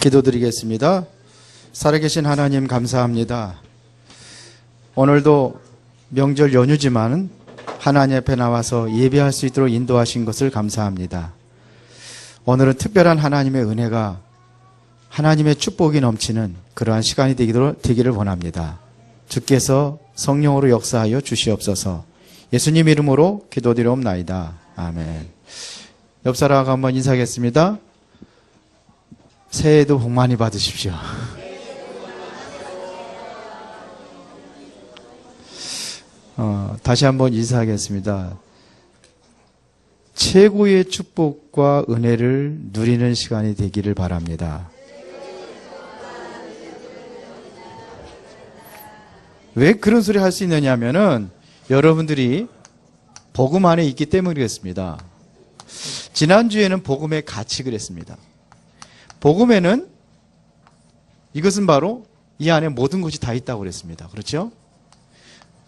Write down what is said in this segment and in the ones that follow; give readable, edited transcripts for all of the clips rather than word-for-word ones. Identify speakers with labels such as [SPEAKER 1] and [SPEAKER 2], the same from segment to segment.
[SPEAKER 1] 기도드리겠습니다. 살아계신 하나님 감사합니다. 오늘도 명절 연휴지만 하나님 앞에 나와서 예배할 수 있도록 인도하신 것을 감사합니다. 오늘은 특별한 하나님의 은혜가 하나님의 축복이 넘치는 그러한 시간이 되기를 원합니다. 주께서 성령으로 역사하여 주시옵소서. 예수님 이름으로 기도드리옵나이다. 아멘. 옆 사람하고 한번 인사하겠습니다. 새해에도 복 많이 받으십시오. 다시 한번 인사하겠습니다. 최고의 축복과 은혜를 누리는 시간이 되기를 바랍니다. 왜 그런 소리 할 수 있느냐 하면은 여러분들이 복음 안에 있기 때문이겠습니다. 지난주에는 복음의 가치 그랬습니다. 복음에는 이것은 바로 이 안에 모든 것이 다 있다고 그랬습니다. 그렇죠?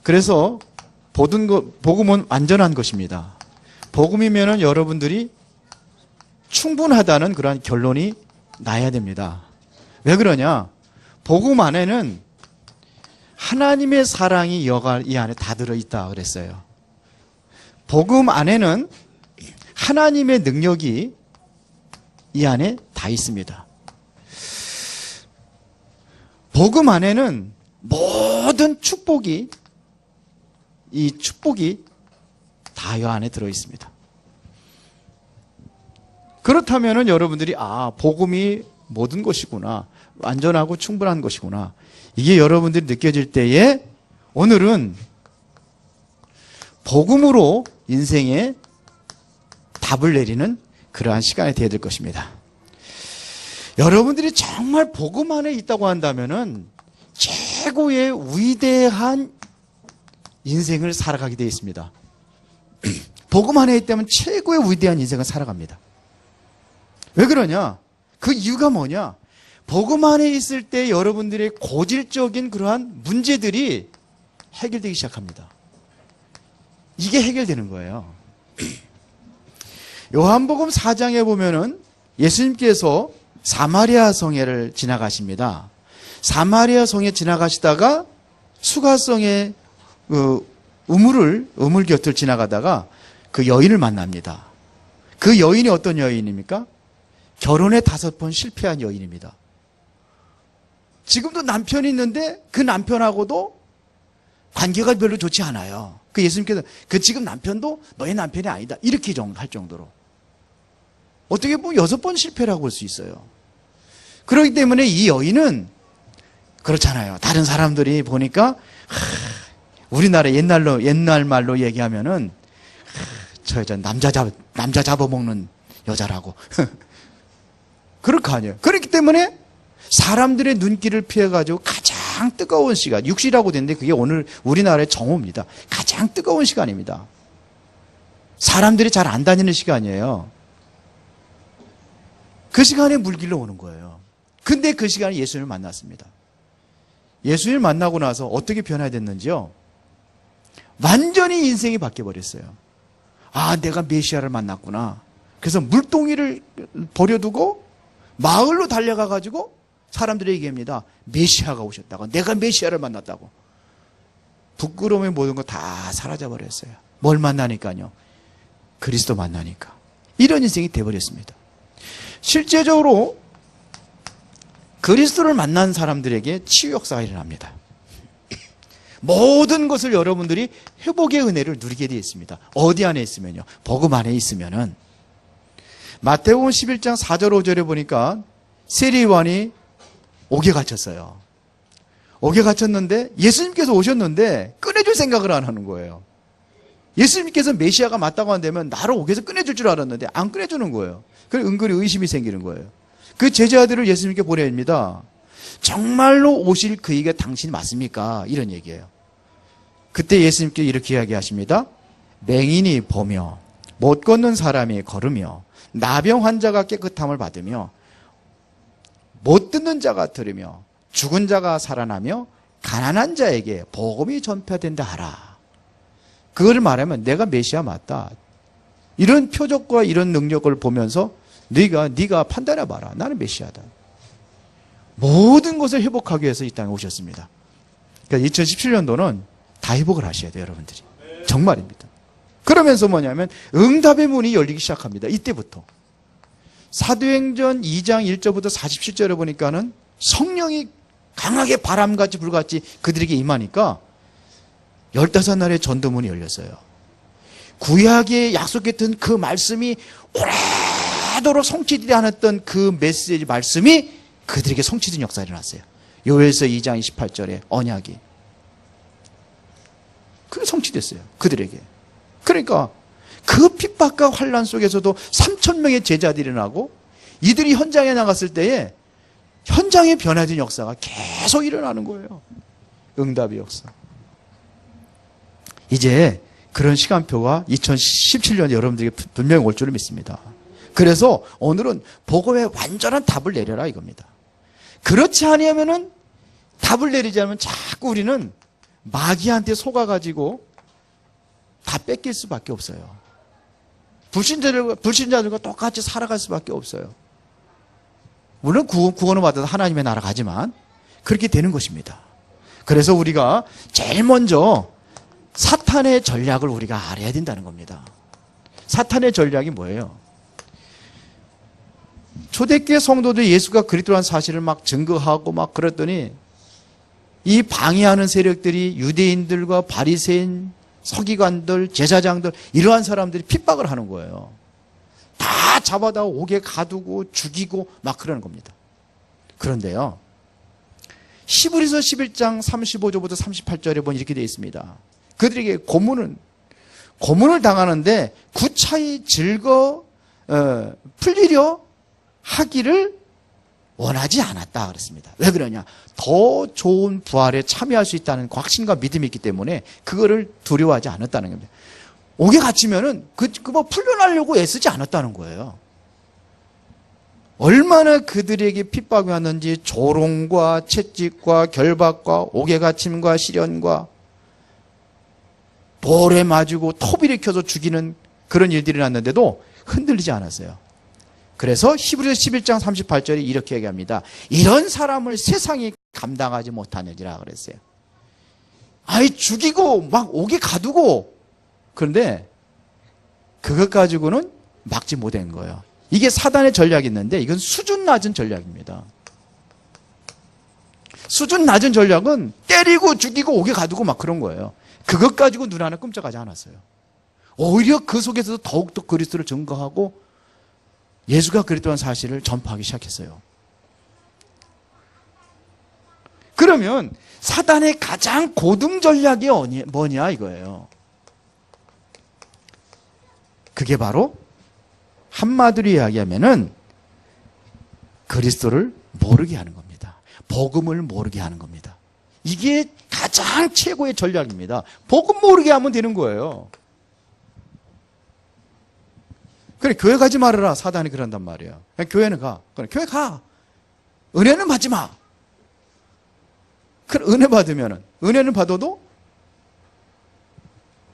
[SPEAKER 1] 그래서 복음은 완전한 것입니다. 복음이면은 여러분들이 충분하다는 그러한 결론이 나야 됩니다. 왜 그러냐? 복음 안에는 하나님의 사랑이 이 안에 다 들어있다 그랬어요. 복음 안에는 하나님의 능력이 이 안에 다 있습니다. 복음 안에는 모든 축복이 다 이 안에 들어있습니다. 그렇다면 여러분들이 복음이 모든 것이구나, 완전하고 충분한 것이구나, 이게 여러분들이 느껴질 때에 오늘은 복음으로 인생에 답을 내리는 그러한 시간이 되어야 될 것입니다. 여러분들이 정말 복음 안에 있다고 한다면은 최고의 위대한 인생을 살아가게 되어 있습니다. 복음 안에 있다면 최고의 위대한 인생을 살아갑니다. 왜 그러냐? 그 이유가 뭐냐? 복음 안에 있을 때 여러분들의 고질적인 그러한 문제들이 해결되기 시작합니다. 이게 해결되는 거예요. 요한복음 4장에 보면은 예수님께서 사마리아 성회를 지나가십니다. 사마리아 성에 지나가시다가 수가성의 우물 곁을 지나가다가 그 여인을 만납니다. 그 여인이 어떤 여인입니까? 결혼에 5번 실패한 여인입니다. 지금도 남편이 있는데 그 남편하고도 관계가 별로 좋지 않아요. 그 예수님께서 그 지금 남편도 너의 남편이 아니다, 이렇게 할 정도로 어떻게 보면 6번 실패라고 볼 수 있어요. 그렇기 때문에 이 여인은 그렇잖아요. 다른 사람들이 보니까 우리나라 옛날 말로 얘기하면은 저 여자 남자 잡아먹는 여자라고 그럴 거 아니에요. 그렇기 때문에 사람들의 눈길을 피해가지고 가장 뜨거운 시간, 6시라고 되는데 그게 오늘 우리나라의 정오입니다. 가장 뜨거운 시간입니다. 사람들이 잘 안 다니는 시간이에요. 그 시간에 물길로 오는 거예요. 근데 그 시간에 예수님을 만났습니다. 예수님을 만나고 나서 어떻게 변화됐는지요? 완전히 인생이 바뀌어버렸어요. 내가 메시아를 만났구나. 그래서 물동이를 버려두고 마을로 달려가가지고 사람들이 얘기합니다. 메시아가 오셨다고. 내가 메시아를 만났다고. 부끄러움의 모든 거 다 사라져버렸어요. 뭘 만나니까요? 그리스도 만나니까. 이런 인생이 돼버렸습니다. 실제적으로 그리스도를 만난 사람들에게 치유 역사가 일어납니다. 모든 것을 여러분들이 회복의 은혜를 누리게 되어 있습니다. 어디 안에 있으면요? 복음 안에 있으면은. 마태복음 11장 4절 5절에 보니까 세리요한이 옥에 갇혔어요. 옥에 갇혔는데 예수님께서 오셨는데 꺼내줄 생각을 안 하는 거예요. 예수님께서 메시아가 맞다고 한다면 나를 옥에서 꺼내줄 줄 알았는데 안 꺼내주는 거예요. 그래서 은근히 의심이 생기는 거예요. 그 제자들을 예수님께 보냅니다. 정말로 오실 그이가 당신 맞습니까? 이런 얘기예요. 그때 예수님께 이렇게 이야기하십니다. 맹인이 보며 못 걷는 사람이 걸으며 나병 환자가 깨끗함을 받으며 못 듣는 자가 들으며 죽은 자가 살아나며 가난한 자에게 복음이 전파된다 하라. 그걸 말하면 내가 메시아 맞다. 이런 표적과 이런 능력을 보면서 네가 판단해봐라. 나는 메시아다. 모든 것을 회복하기 위해서 이 땅에 오셨습니다. 그러니까 2017년도는 다 회복을 하셔야 돼요, 여러분들이. 정말입니다. 그러면서 뭐냐면 응답의 문이 열리기 시작합니다. 이때부터. 사도행전 2장 1절부터 47절에 보니까는 성령이 강하게 바람같이 불같이 그들에게 임하니까 15날의 전도문이 열렸어요. 구약에 약속했던 그 말씀이 오래도록 성취되지 않았던 그 메시지 말씀이 그들에게 성취된 역사가 일어났어요. 요엘서 2장 28절에 언약이. 그게 성취됐어요. 그들에게. 그러니까 그 핍박과 환난 속에서도 3,000명의 제자들이 일어나고 이들이 현장에 나갔을 때에 현장에 변화된 역사가 계속 일어나는 거예요. 응답의 역사. 이제 그런 시간표가 2017년 여러분들에게 분명히 올 줄을 믿습니다. 그래서 오늘은 복음의 완전한 답을 내려라 이겁니다. 그렇지 아니하면은 답을 내리지 않으면 자꾸 우리는 마귀한테 속아가지고 다 뺏길 수밖에 없어요. 불신자들과 똑같이 살아갈 수밖에 없어요. 물론 구원을 받아서 하나님의 나라 가지만 그렇게 되는 것입니다. 그래서 우리가 제일 먼저 사탄의 전략을 우리가 알아야 된다는 겁니다. 사탄의 전략이 뭐예요? 초대교회 성도들 예수가 그리스도라는 사실을 막 증거하고 막 그랬더니 이 방해하는 세력들이 유대인들과 바리새인, 서기관들, 제사장들 이러한 사람들이 핍박을 하는 거예요. 다 잡아다 옥에 가두고 죽이고 막 그러는 겁니다. 그런데요. 히브리서 11장 35절부터 38절에 보면 이렇게 되어 있습니다. 그들에게 고문을 당하는데 구차히 풀리려 하기를 원하지 않았다 그랬습니다. 왜 그러냐? 더 좋은 부활에 참여할 수 있다는 확신과 믿음이 있기 때문에 그거를 두려워하지 않았다는 겁니다. 옥에 갇히면은 뭐 풀려나려고 애쓰지 않았다는 거예요. 얼마나 그들에게 핍박이 왔는지 조롱과 채찍과 결박과 옥에 갇힘과 시련과 돌에 맞고 토비를 켜서 죽이는 그런 일들이 났는데도 흔들리지 않았어요. 그래서 히브리서 11장 38절에 이렇게 얘기합니다. 이런 사람을 세상이 감당하지 못하느니라 그랬어요. 아이 죽이고 막 옥에 가두고 그런데 그것 가지고는 막지 못한 거예요. 이게 사단의 전략이 있는데 이건 수준 낮은 전략입니다. 수준 낮은 전략은 때리고 죽이고 옥에 가두고 막 그런 거예요. 그것 가지고 눈 하나 끔찍하지 않았어요. 오히려 그 속에서도 더욱더 그리스도를 증거하고 예수가 그리스도라는 사실을 전파하기 시작했어요. 그러면 사단의 가장 고등 전략이 뭐냐 이거예요. 그게 바로 한마디로 이야기하면은 그리스도를 모르게 하는 겁니다. 복음을 모르게 하는 겁니다. 이게 가장 최고의 전략입니다. 복음 모르게 하면 되는 거예요. 그래, 교회 가지 말아라. 사단이 그런단 말이에요. 그냥 교회는 가. 그래, 교회 가. 은혜는 받지 마. 그래, 은혜 받으면은, 은혜는 받아도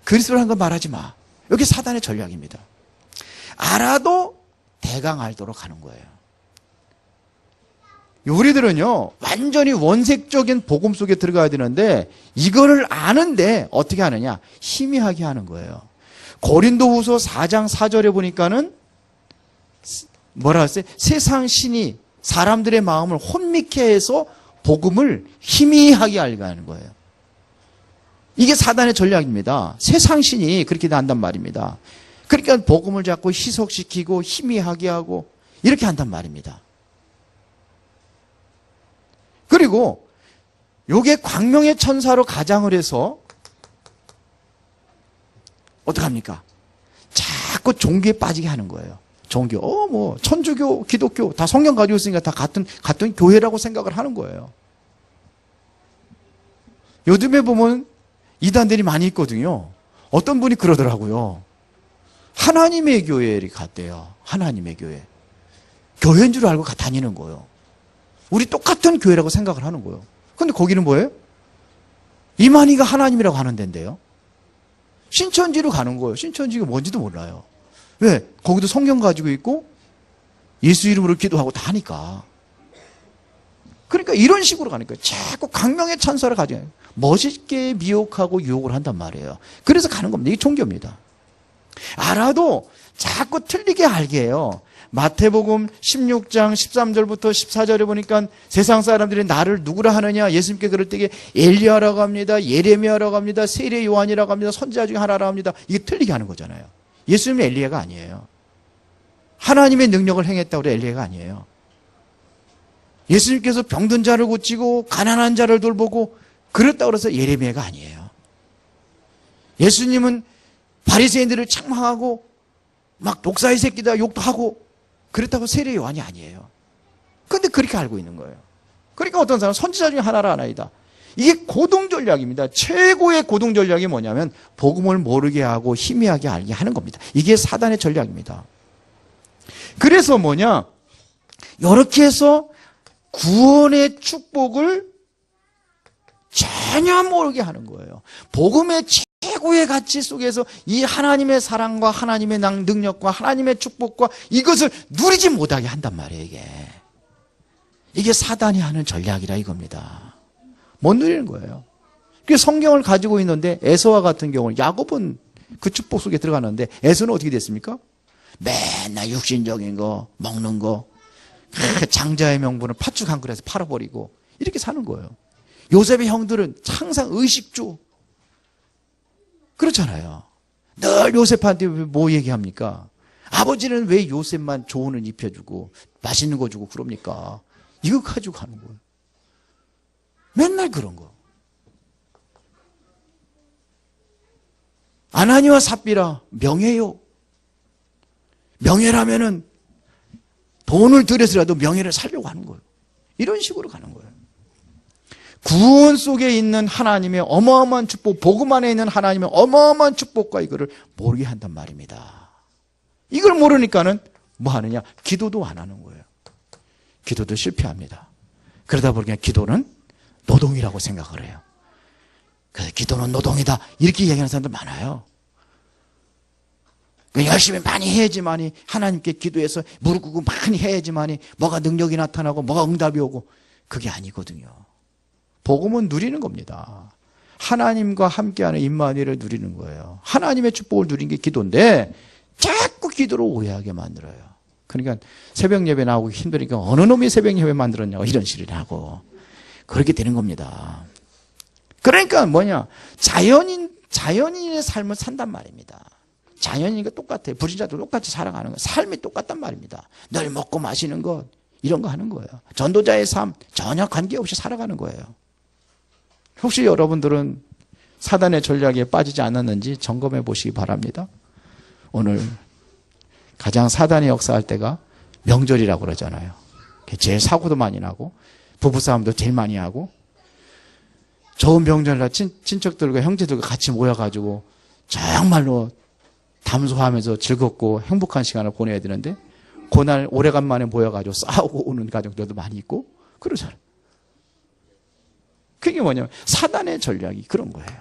[SPEAKER 1] 그리스도를 한 건 말하지 마. 여기 사단의 전략입니다. 알아도 대강 알도록 하는 거예요. 우리들은요, 완전히 원색적인 복음 속에 들어가야 되는데, 이거를 아는데, 어떻게 하느냐? 희미하게 하는 거예요. 고린도후서 4장 4절에 보니까는 뭐라 했어요? 세상 신이 사람들의 마음을 혼미케 해서 복음을 희미하게 알게 하는 거예요. 이게 사단의 전략입니다. 세상 신이 그렇게 한단 말입니다. 그러니까 복음을 자꾸 희석시키고 희미하게 하고 이렇게 한단 말입니다. 그리고 요게 광명의 천사로 가장을 해서 어떡합니까? 자꾸 종교에 빠지게 하는 거예요. 종교, 뭐 천주교, 기독교 다 성경 가지고 있으니까 다 같은 교회라고 생각을 하는 거예요. 요즘에 보면 이단들이 많이 있거든요. 어떤 분이 그러더라고요. 하나님의 교회를 갔대요. 하나님의 교회. 교회인 줄 알고 다니는 거예요. 우리 똑같은 교회라고 생각을 하는 거예요. 근데 거기는 뭐예요? 이만희가 하나님이라고 하는 데인데요. 신천지로 가는 거예요. 신천지가 뭔지도 몰라요. 왜? 거기도 성경 가지고 있고 예수 이름으로 기도하고 다 하니까. 그러니까 이런 식으로 가는 거예요. 자꾸 강명의 찬사를 가져요. 멋있게 미혹하고 유혹을 한단 말이에요. 그래서 가는 겁니다. 이게 종교입니다. 알아도 자꾸 틀리게 알게 해요. 마태복음 16장 13절부터 14절에 보니까 세상 사람들이 나를 누구라 하느냐, 예수님께 그럴 때에 엘리야라고 합니다. 예레미야라고 합니다. 세례 요한이라고 합니다. 선지자 중에 하나라고 합니다. 이게 틀리게 하는 거잖아요. 예수님은 엘리야가 아니에요. 하나님의 능력을 행했다고 해서 엘리야가 아니에요. 예수님께서 병든 자를 고치고 가난한 자를 돌보고 그랬다고 해서 예레미야가 아니에요. 예수님은 바리새인들을 책망하고 막 독사의 새끼다 욕도 하고 그랬다고 세례 요한이 아니에요. 그런데 그렇게 알고 있는 거예요. 그러니까 어떤 사람은 선지자 중에 하나라 하나이다. 이게 고동 전략입니다. 최고의 고동 전략이 뭐냐면 복음을 모르게 하고 희미하게 알게 하는 겁니다. 이게 사단의 전략입니다. 그래서 뭐냐, 이렇게 해서 구원의 축복을 전혀 모르게 하는 거예요. 복음의 최고의 가치 속에서 이 하나님의 사랑과 하나님의 능력과 하나님의 축복과 이것을 누리지 못하게 한단 말이에요. 이게 사단이 하는 전략이라 이겁니다. 못 누리는 거예요. 그래서 성경을 가지고 있는데 에서와 같은 경우는, 야곱은 그 축복 속에 들어가는데 에서는 어떻게 됐습니까? 맨날 육신적인 거 먹는 거, 장자의 명분을 팥죽 한 그릇에 팔아버리고 이렇게 사는 거예요. 요셉의 형들은 항상 의식주, 그렇잖아요. 늘 요셉한테 뭐 얘기합니까? 아버지는 왜 요셉만 좋은 옷 입혀주고 맛있는 거 주고 그럽니까? 이거 가지고 가는 거예요. 맨날 그런 거. 아나니와 삽비라 명예요. 명예라면은 돈을 들여서라도 명예를 살려고 하는 거예요. 이런 식으로 가는 거예요. 구원 속에 있는 하나님의 어마어마한 축복, 복음 안에 있는 하나님의 어마어마한 축복과 이거를 모르게 한단 말입니다. 이걸 모르니까는 뭐 하느냐? 기도도 안 하는 거예요. 기도도 실패합니다. 그러다 보니까 기도는 노동이라고 생각을 해요. 그래서 기도는 노동이다 이렇게 얘기하는 사람들 많아요. 열심히 많이 해야지만이, 하나님께 기도해서 무릎 꿇고 많이 해야지만이 뭐가 능력이 나타나고 뭐가 응답이 오고, 그게 아니거든요. 복음은 누리는 겁니다. 하나님과 함께하는 임마누엘을 누리는 거예요. 하나님의 축복을 누리는 게 기도인데 자꾸 기도를 오해하게 만들어요. 그러니까 새벽 예배 나오기 힘드니까 어느 놈이 새벽 예배 만들었냐고 이런 식으로 하고 그렇게 되는 겁니다. 그러니까 뭐냐, 자연인의 삶을 산단 말입니다. 자연인과 똑같아요. 불신자도 똑같이 살아가는 거예요. 삶이 똑같단 말입니다. 늘 먹고 마시는 것, 이런 거 하는 거예요. 전도자의 삶 전혀 관계없이 살아가는 거예요. 혹시 여러분들은 사단의 전략에 빠지지 않았는지 점검해 보시기 바랍니다. 오늘 가장 사단이 역사할 때가 명절이라고 그러잖아요. 제일 사고도 많이 나고 부부싸움도 제일 많이 하고, 좋은 명절날 친척들과 형제들과 같이 모여가지고 정말로 담소하면서 즐겁고 행복한 시간을 보내야 되는데 그날 오래간만에 모여가지고 싸우고 오는 가정들도 많이 있고 그러잖아요. 그게 뭐냐면 사단의 전략이 그런 거예요.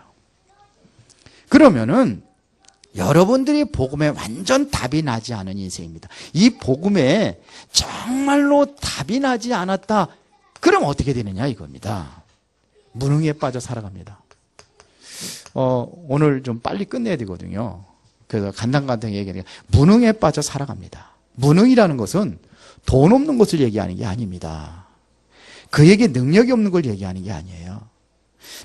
[SPEAKER 1] 그러면은 여러분들이 복음에 완전 답이 나지 않은 인생입니다. 이 복음에 정말로 답이 나지 않았다. 그럼 어떻게 되느냐 이겁니다. 무능에 빠져 살아갑니다. 오늘 좀 빨리 끝내야 되거든요. 그래서 간당간당 얘기하니까 무능에 빠져 살아갑니다. 무능이라는 것은 돈 없는 것을 얘기하는 게 아닙니다. 그에게 능력이 없는 걸 얘기하는 게 아니에요.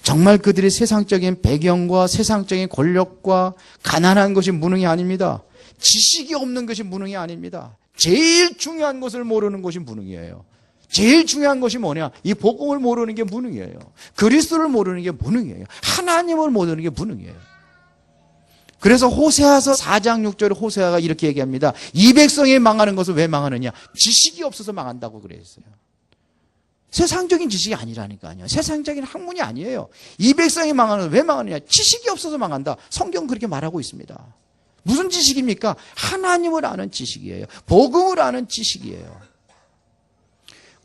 [SPEAKER 1] 정말 그들의 세상적인 배경과 세상적인 권력과 가난한 것이 무능이 아닙니다. 지식이 없는 것이 무능이 아닙니다. 제일 중요한 것을 모르는 것이 무능이에요. 제일 중요한 것이 뭐냐? 이 복음을 모르는 게 무능이에요. 그리스도를 모르는 게 무능이에요. 하나님을 모르는 게 무능이에요. 그래서 호세아서 4장 6절에 호세아가 이렇게 얘기합니다. 이 백성이 망하는 것은 왜 망하느냐? 지식이 없어서 망한다고 그랬어요. 세상적인 지식이 아니라니까요. 세상적인 학문이 아니에요. 이 백성이 망하는 것은 왜 망하느냐? 지식이 없어서 망한다. 성경 그렇게 말하고 있습니다. 무슨 지식입니까? 하나님을 아는 지식이에요. 복음을 아는 지식이에요.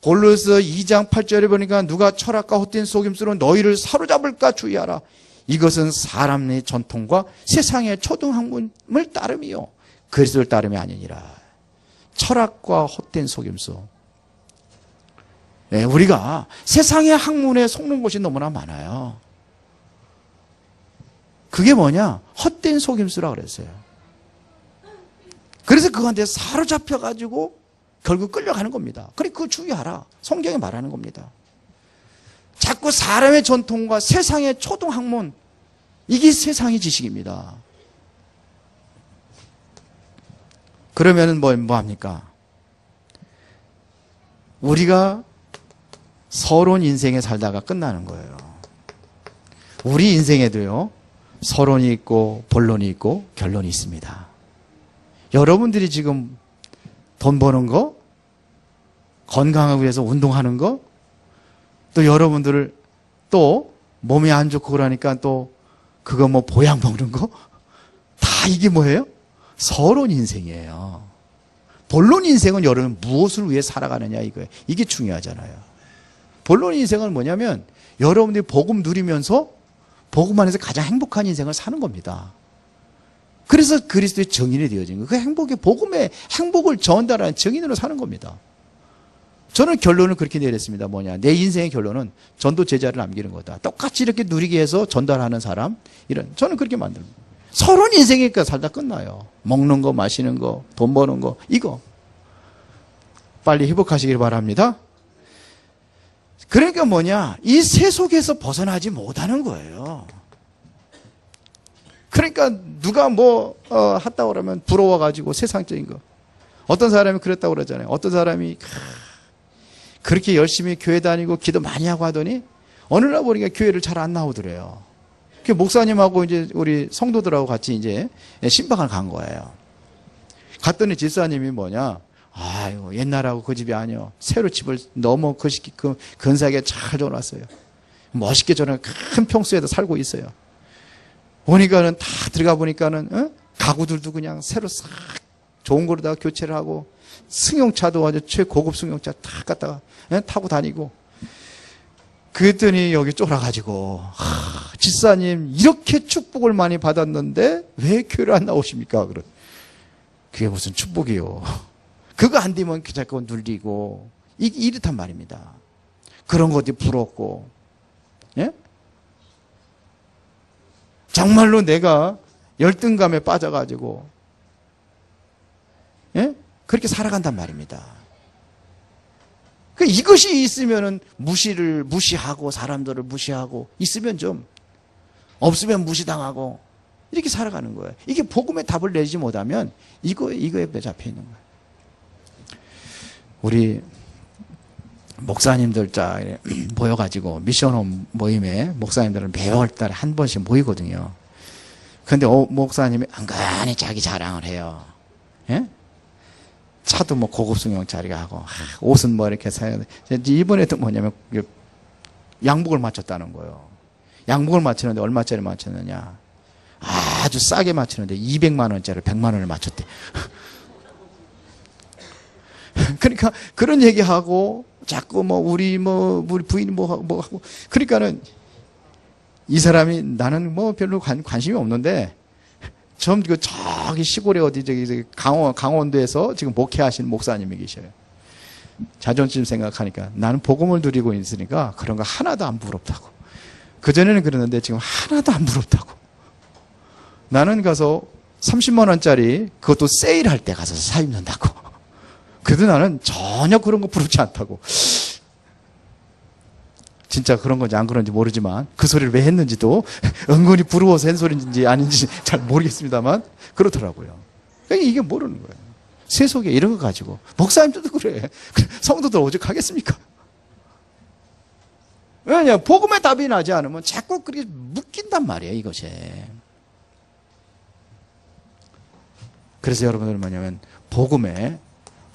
[SPEAKER 1] 골로새 2장 8절에 보니까 누가 철학과 헛된 속임수로 너희를 사로잡을까 주의하라. 이것은 사람의 전통과 세상의 초등학문을 따름이요 그리스도를 따름이 아니니라. 철학과 헛된 속임수. 예, 우리가 세상의 학문에 속는 것이 너무나 많아요. 그게 뭐냐? 헛된 속임수라 그랬어요. 그래서 그한테 사로잡혀가지고 결국 끌려가는 겁니다. 그래, 그거 주의하라. 성경이 말하는 겁니다. 자꾸 사람의 전통과 세상의 초등학문, 이게 세상의 지식입니다. 그러면은 뭐 합니까? 우리가 서론 인생에 살다가 끝나는 거예요. 우리 인생에도요, 서론이 있고 본론이 있고 결론이 있습니다. 여러분들이 지금 돈 버는 거, 건강하기 위해서 운동하는 거, 또 여러분들을 또 몸이 안 좋고 그러니까 또 그거 뭐 보약 먹는 거, 다 이게 뭐예요? 서론 인생이에요. 본론 인생은 여러분 무엇을 위해 살아가느냐 이거예요. 이게 중요하잖아요. 본론 인생은 뭐냐면 여러분들이 복음 누리면서 복음 안에서 가장 행복한 인생을 사는 겁니다. 그래서 그리스도의 증인이 되어진 거예요. 그 행복의 복음의 행복을 전달하는 증인으로 사는 겁니다. 저는 결론을 그렇게 내렸습니다. 뭐냐? 내 인생의 결론은 전도 제자를 남기는 거다. 똑같이 이렇게 누리게 해서 전달하는 사람, 이런, 저는 그렇게 만듭니다. 서론 인생이니까 살다 끝나요. 먹는 거, 마시는 거, 돈 버는 거, 이거. 빨리 회복하시길 바랍니다. 그러니까 뭐냐? 이 세 속에서 벗어나지 못하는 거예요. 그러니까 누가 뭐 했다고 그러면 부러워가지고 세상적인 거. 어떤 사람이 그랬다고 그러잖아요. 어떤 사람이 그렇게 열심히 교회 다니고 기도 많이 하고 하더니 어느 날 보니까 교회를 잘 안 나오더래요. 그 목사님하고 이제 우리 성도들하고 같이 이제 신방을 간 거예요. 갔더니 집사님이 뭐냐? 아유, 옛날하고 그 집이 아니요. 새로 집을 너무 근사하게 잘 줘놨어요. 멋있게 저는 큰 평수에도 살고 있어요. 보니까는 다 들어가 보니까는 가구들도 그냥 새로 싹 좋은 거로다가 교체를 하고 승용차도 아주 최고급 승용차 탁 갖다가 타고 다니고. 그랬더니 여기 쫄아가지고 집사님 이렇게 축복을 많이 받았는데 왜 교회를 안 나오십니까? 그게 무슨 축복이요. 그거 안 되면 자꾸 눌리고 이렇단 말입니다. 그런 것이 부럽고, 예? 정말로 내가 열등감에 빠져가지고, 예? 그렇게 살아간단 말입니다. 이것이 있으면은 무시하고 사람들을 무시하고 있으면 좀 없으면 무시당하고 이렇게 살아가는 거예요. 이게 복음의 답을 내지 못하면 이거에 잡혀 있는 거예요. 우리 목사님들 모여가지고 미션홈 모임에 목사님들은 매월 달에 한 번씩 모이거든요. 그런데 목사님이 안간히 자기 자랑을 해요. 예? 차도 뭐 고급 승용차리가 하고 옷은 뭐 이렇게 사야 돼. 이번에도 뭐냐면 양복을 맞췄다는 거예요. 양복을 맞추는데 얼마짜리 맞췄느냐? 아주 싸게 맞추는데 200만 원짜리 100만 원을 맞췄대. 그러니까 그런 얘기하고 자꾸 우리 부인이 뭐 하고 그러니까는 이 사람이 나는 뭐 별로 관심이 없는데 저기 시골에 어디 강원도에서 지금 목회하시는 목사님이 계셔요. 자존심 생각하니까 나는 복음을 누리고 있으니까 그런 거 하나도 안 부럽다고. 그전에는 그랬는데 지금 하나도 안 부럽다고. 나는 가서 30만 원짜리 그것도 세일할 때 가서 사 입는다고. 그래도 나는 전혀 그런 거 부럽지 않다고. 진짜 그런 건지 안 그런지 모르지만 그 소리를 왜 했는지도 은근히 부러워서 한 소리인지 아닌지 잘 모르겠습니다만 그렇더라고요. 그러니까 이게 모르는 거예요. 세속에 이런 거 가지고 목사님들도 그래. 성도들 오죽하겠습니까? 왜냐 복음의 답이 나지 않으면 자꾸 그렇게 묶인단 말이에요. 이것이. 그래서 여러분들 뭐냐면 복음에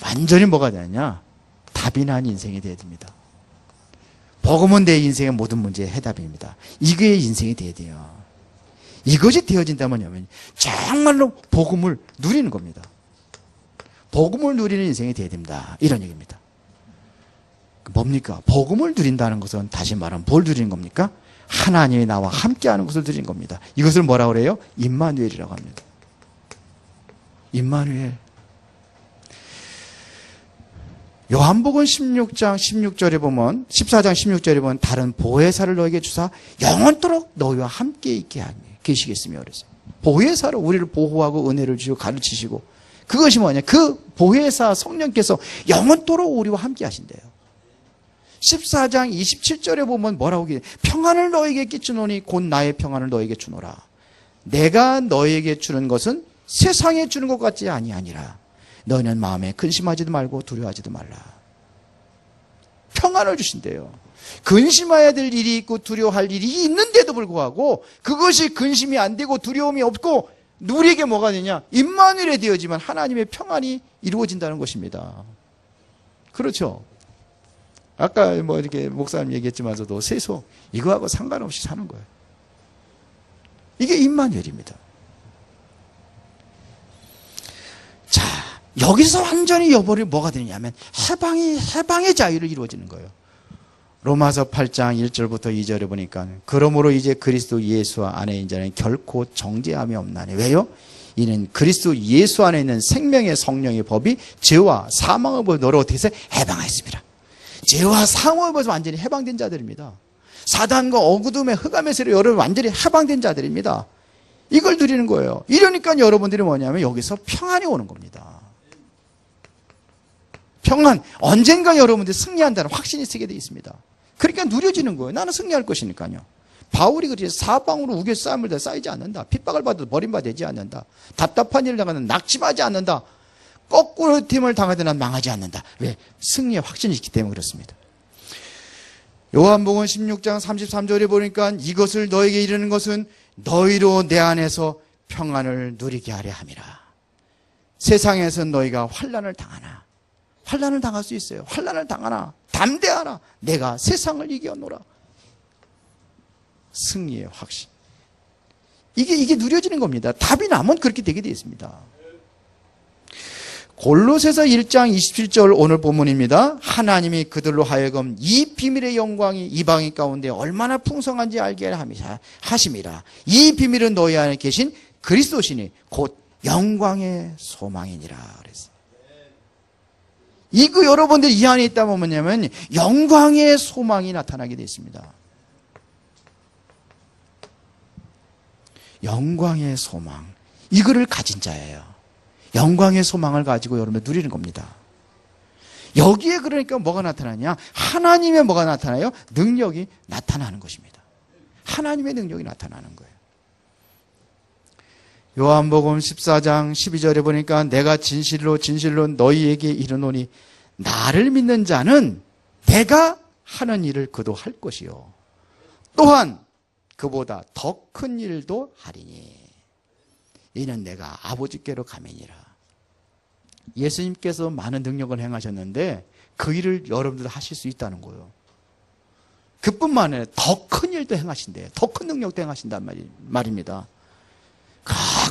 [SPEAKER 1] 완전히 뭐가 되느냐? 답이 난 인생이 되어야 됩니다. 복음은 내 인생의 모든 문제의 해답입니다. 이게 인생이 되어야 돼요. 이것이 되어진다면요, 정말로 복음을 누리는 겁니다. 복음을 누리는 인생이 되어야 됩니다. 이런 얘기입니다. 뭡니까? 복음을 누린다는 것은 다시 말하면 뭘 누리는 겁니까? 하나님이 나와 함께하는 것을 누리는 겁니다. 이것을 뭐라고 그래요? 임마누엘이라고 합니다. 임마누엘. 요한복음 16장 16절에 보면 14장 16절에 보면 다른 보혜사를 너에게 주사 영원토록 너희와 함께 있게 하니 계시겠으며 그랬어요. 보혜사로 우리를 보호하고 은혜를 주시고 가르치시고 그것이 뭐냐? 그 보혜사 성령께서 영원토록 우리와 함께 하신대요. 14장 27절에 보면 뭐라고 하게 평안을 너에게 끼치노니 곧 나의 평안을 너에게 주노라. 내가 너에게 주는 것은 세상에 주는 것 같지 아니하니라. 너희는 마음에 근심하지도 말고 두려워하지도 말라. 평안을 주신대요. 근심해야 될 일이 있고 두려워할 일이 있는데도 불구하고 그것이 근심이 안 되고 두려움이 없고 누리게 뭐가 되냐? 임마누엘이 되어지만 하나님의 평안이 이루어진다는 것입니다. 그렇죠? 아까 뭐 이렇게 목사님 얘기했지만서도 세속 이거하고 상관없이 사는 거예요. 이게 임마누엘입니다. 자, 여기서 완전히 여벌이 뭐가 되느냐면 해방의 자유를 이루어지는 거예요. 로마서 8장 1절부터 2절에 보니까 그러므로 이제 그리스도 예수 안에 있는 자는 결코 정죄함이 없나니. 왜요? 이는 그리스도 예수 안에 있는 생명의 성령의 법이 죄와 사망의 법을 너를 어떻게 해서 해방하였습니다. 죄와 사망의 법에서 완전히 해방된 자들입니다. 사단과 어두움의 흑암의 세로 여러분 완전히 해방된 자들입니다. 이걸 누리는 거예요. 이러니까 여러분들이 뭐냐면 여기서 평안이 오는 겁니다. 평안, 언젠가 여러분들이 승리한다는 확신이 쓰게 되어 있습니다. 그러니까 누려지는 거예요. 나는 승리할 것이니까요. 바울이 그렇지 사방으로 우겨 싸움을 다 쌓이지 않는다. 핍박을 받아도 버림받지 않는다. 답답한 일을 당하는 낙심하지 않는다. 거꾸로 팀을 당하든 난 망하지 않는다. 왜? 승리의 확신이 있기 때문에 그렇습니다. 요한복음 16장 33절에 보니까 이것을 너에게 이르는 것은 너희로 내 안에서 평안을 누리게 하려 함이라. 세상에서 너희가 환난을 당하나. 환난을 당할 수 있어요. 환난을 당하나. 담대하라. 내가 세상을 이겨노라. 승리의 확신. 이게 누려지는 겁니다. 답이 나면 그렇게 되게 되어 있습니다. 골로새서 1장 27절 오늘 본문입니다. 하나님이 그들로 하여금 이 비밀의 영광이 이방인 가운데 얼마나 풍성한지 알게 하심이라. 이 비밀은 너희 안에 계신 그리스도시니 곧 영광의 소망이니라 그랬어요. 이거 여러분들 이 안에 있다면 뭐냐면 영광의 소망이 나타나게 되어 있습니다. 영광의 소망. 이거를 가진 자예요. 영광의 소망을 가지고 여러분 누리는 겁니다. 여기에 그러니까 뭐가 나타나냐? 하나님의 뭐가 나타나요? 능력이 나타나는 것입니다. 하나님의 능력이 나타나는 거예요. 요한복음 14장 12절에 보니까 내가 진실로 너희에게 이르노니 나를 믿는 자는 내가 하는 일을 그도 할 것이요 또한 그보다 더 큰 일도 하리니 이는 내가 아버지께로 가매니라. 예수님께서 많은 능력을 행하셨는데 그 일을 여러분들 하실 수 있다는 거예요. 그뿐만 아니라 더 큰 일도 행하신대요. 더 큰 능력도 행하신단 말입니다.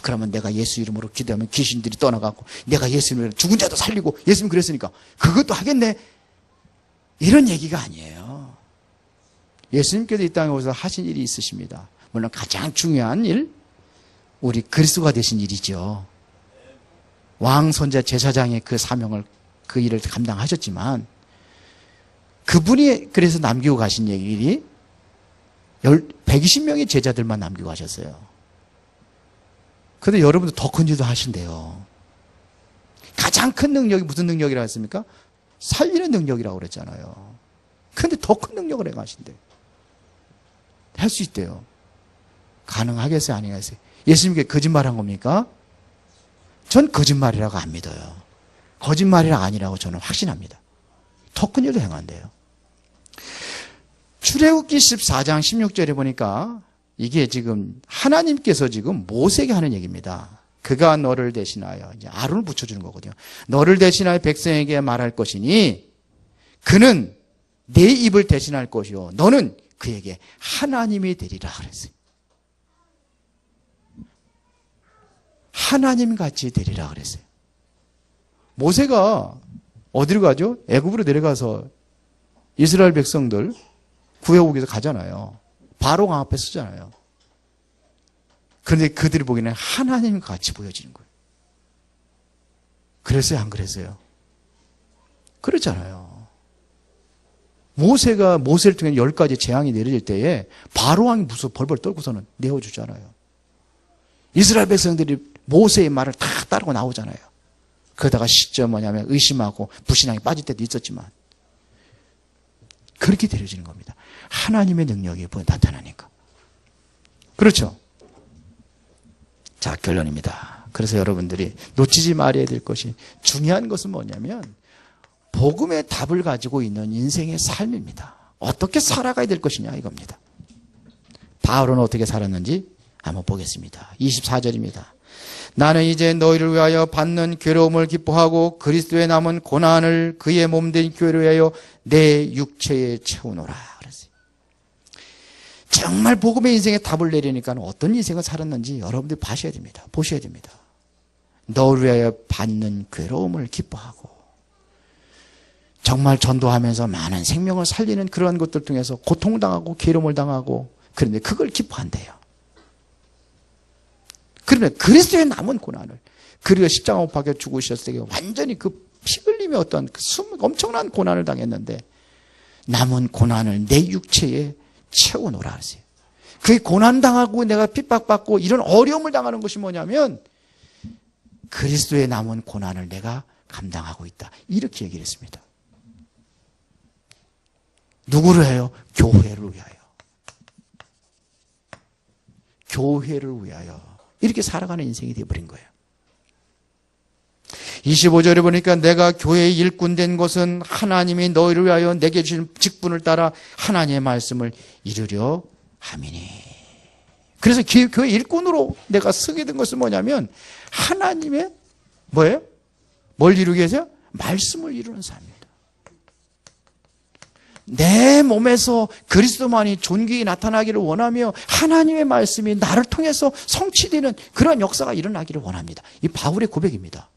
[SPEAKER 1] 그러면 내가 예수 이름으로 기도하면 귀신들이 떠나가고 내가 예수 이름으로 죽은 자도 살리고 예수님 그랬으니까 그것도 하겠네. 이런 얘기가 아니에요. 예수님께서 이 땅에 오셔서 하신 일이 있으십니다. 물론 가장 중요한 일, 우리 그리스도가 되신 일이죠. 왕, 선자, 제사장의 그 사명을, 그 일을 감당하셨지만 그분이 그래서 남기고 가신 얘기들이 120명의 제자들만 남기고 가셨어요. 그런데 여러분도 더 큰 일도 하신대요. 가장 큰 능력이 무슨 능력이라고 했습니까? 살리는 능력이라고 그랬잖아요. 그런데 더 큰 능력을 행하신대요. 할 수 있대요. 가능하겠어요? 아니겠어요? 예수님께 거짓말한 겁니까? 전 거짓말이라고 안 믿어요. 거짓말이라 아니라고 저는 확신합니다. 더 큰 일도 행한대요. 출애굽기 14장 16절에 보니까 이게 지금 하나님께서 지금 모세에게 하는 얘기입니다. 그가 너를 대신하여 이제 아론을 붙여주는 거거든요. 너를 대신하여 백성에게 말할 것이니 그는 내 입을 대신할 것이요 너는 그에게 하나님이 되리라 그랬어요. 하나님같이 되리라 그랬어요. 모세가 어디로 가죠? 애굽으로 내려가서 이스라엘 백성들 구해오기 위해서 가잖아요. 바로강 앞에 서잖아요. 그런데 그들이 보기에는 하나님같이 보여지는 거예요. 그랬어요? 안 그랬어요? 그렇잖아요. 모세를 통해 10가지 재앙이 내려질 때에 바로왕이 무서워 벌벌 떨고서는 내어주잖아요. 이스라엘 백성들이 모세의 말을 다 따르고 나오잖아요. 그러다가 시점 뭐냐면 의심하고 불신앙에 빠질 때도 있었지만 그렇게 내려지는 겁니다. 하나님의 능력이 나타나니까. 그렇죠? 자, 결론입니다. 그래서 여러분들이 놓치지 말아야 될 것이 중요한 것은 뭐냐면 복음의 답을 가지고 있는 인생의 삶입니다. 어떻게 살아가야 될 것이냐 이겁니다. 바울은 어떻게 살았는지 한번 보겠습니다. 24절입니다. 나는 이제 너희를 위하여 받는 괴로움을 기뻐하고 그리스도의 남은 고난을 그의 몸된 교회를 위하여 내 육체에 채우노라. 그랬어요. 정말 복음의 인생에 답을 내리니까 어떤 인생을 살았는지 여러분들이 보셔야 됩니다. 보셔야 됩니다. 너를 위하여 받는 괴로움을 기뻐하고 정말 전도하면서 많은 생명을 살리는 그러한 것들 통해서 고통당하고 괴로움을 당하고 그런데 그걸 기뻐한대요. 그러면 그리스도의 남은 고난을 그리고 십자가 못 박혀 죽으셨을 때 완전히 그 피 흘림의 어떤 그 엄청난 고난을 당했는데 남은 고난을 내 육체에 채워놓으라 하세요. 그 고난당하고 내가 핍박받고 이런 어려움을 당하는 것이 뭐냐면 그리스도의 남은 고난을 내가 감당하고 있다. 이렇게 얘기를 했습니다. 누구를 해요? 교회를 위하여. 교회를 위하여. 이렇게 살아가는 인생이 되어버린 거예요. 25절에 보니까 내가 교회의 일꾼 된 것은 하나님이 너희를 위하여 내게 주신 직분을 따라 하나님의 말씀을 이루려 함이니. 그래서 교회 일꾼으로 내가 서게 된 것은 뭐냐면 하나님의 뭐예요? 뭘 이루기 위해서요? 말씀을 이루는 삶입니다. 내 몸에서 그리스도만이 존귀히 나타나기를 원하며 하나님의 말씀이 나를 통해서 성취되는 그런 역사가 일어나기를 원합니다. 이 바울의 고백입니다.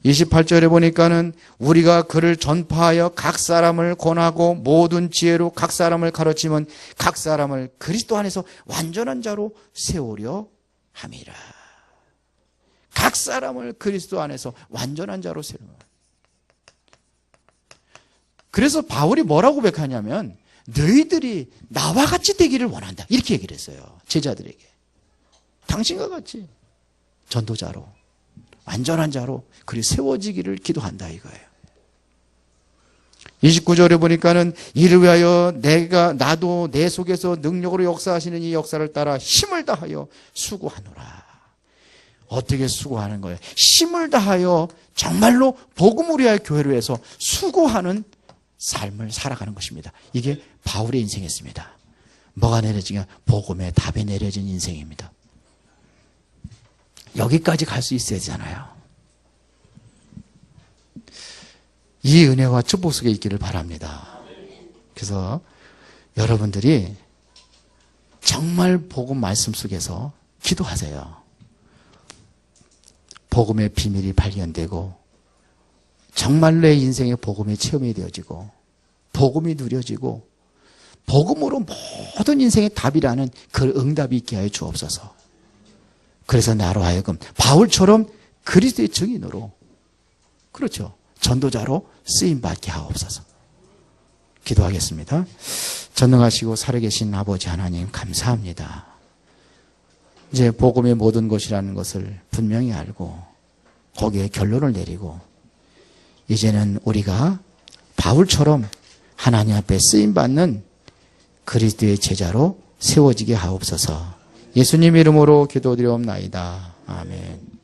[SPEAKER 1] 28절에 보니까는 우리가 그를 전파하여 각 사람을 권하고 모든 지혜로 각 사람을 가르치면 각 사람을 그리스도 안에서 완전한 자로 세우려 함이라. 각 사람을 그리스도 안에서 완전한 자로 세우려. 그래서 바울이 뭐라고 고백하냐면 너희들이 나와 같이 되기를 원한다. 이렇게 얘기를 했어요. 제자들에게. 당신과 같이 전도자로 완전한 자로 그리 세워지기를 기도한다 이거예요. 29절에 보니까는 이를 위하여 나도 내 속에서 능력으로 역사하시는 이 역사를 따라 힘을 다하여 수고하노라. 어떻게 수고하는 거예요? 힘을 다하여 정말로 복음을 위하여 교회를 위해서 수고하는 삶을 살아가는 것입니다. 이게 바울의 인생이었습니다. 뭐가 내려지냐? 복음의 답이 내려진 인생입니다. 여기까지 갈 수 있어야 되잖아요. 이 은혜와 축복 속에 있기를 바랍니다. 그래서 여러분들이 정말 복음 말씀 속에서 기도하세요. 복음의 비밀이 발견되고 정말 내 인생의 복음의 체험이 되어지고 복음이 누려지고 복음으로 모든 인생의 답이라는 그 응답이 있게 하여 주옵소서. 그래서 나로 하여금 바울처럼 그리스도의 증인으로 그렇죠. 전도자로 쓰임받게 하옵소서. 기도하겠습니다. 전능하시고 살아계신 아버지 하나님 감사합니다. 이제 복음의 모든 것이라는 것을 분명히 알고 거기에 결론을 내리고 이제는 우리가 바울처럼 하나님 앞에 쓰임받는 그리스도의 제자로 세워지게 하옵소서. 예수님 이름으로 기도드리옵나이다. 아멘.